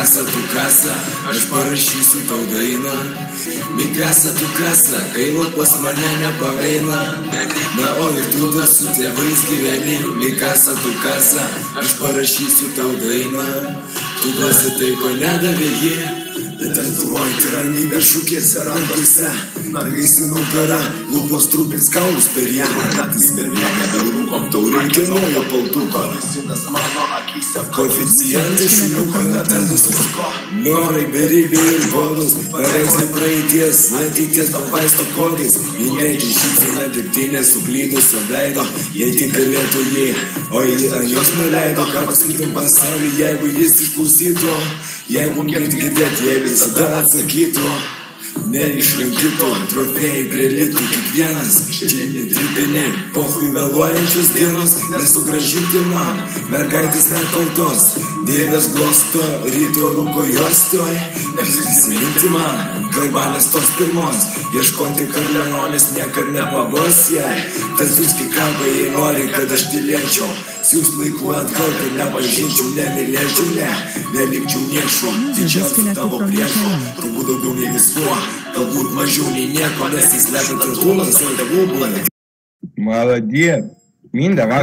Mikasa, tu kasa, aš parašysiu tau dainą. Mikasa, tu kasa, gaila pas mane nepaeina. Na o ir tu dar su tėvais gyveni. Mikasa, tu kasa, aš parašysiu tau dainą. Tu duosi tai, ko nedavė jie. Bet Lietuvoj tiranybė šūkėse rankose. Nargais į nugarą, lūpos trupins kaulus per ją. Naktis per vieną belrūkom, tau reikia naujo paltuko. Koeficientai šuniuko netardus visko. Norai, beribiai ir godus, pareizai praeities, ateities papaisto kodais. Minėti šypsina dirbtinė suklydusio veido, jei tik galėtų jį, o jį ant jos nuleido. Ką pasakytum pasaulį, jeigu jis išklausytų, jeigu mėgti girdėti, jei visada atsakytų. Neišrinkytų, trofėjai prie litų kiekvienas. Šiandien tripini, pochui vėluojančios dienos. Nesugražinti man, mergaitės nekaltos. Dievės glosto, ryto rūko juostoj. Neprisiminti man, kalbalės tos pirmos. Ieškoti karlenonės niekad nepavos jai. Tas jūski kalba, jei nori, kad aš tylėčiau. Siūs laiku atgal, kad nepažinčiau, nemylėčiau, nelikčiau niekšų. Didžiausiu tavo priešu, turbūt daugiau nei viskuo. Galbūt mažiau nei nieko, nes jis lepia tartūnas, o tėvų būna. Молодец. Мин, давай.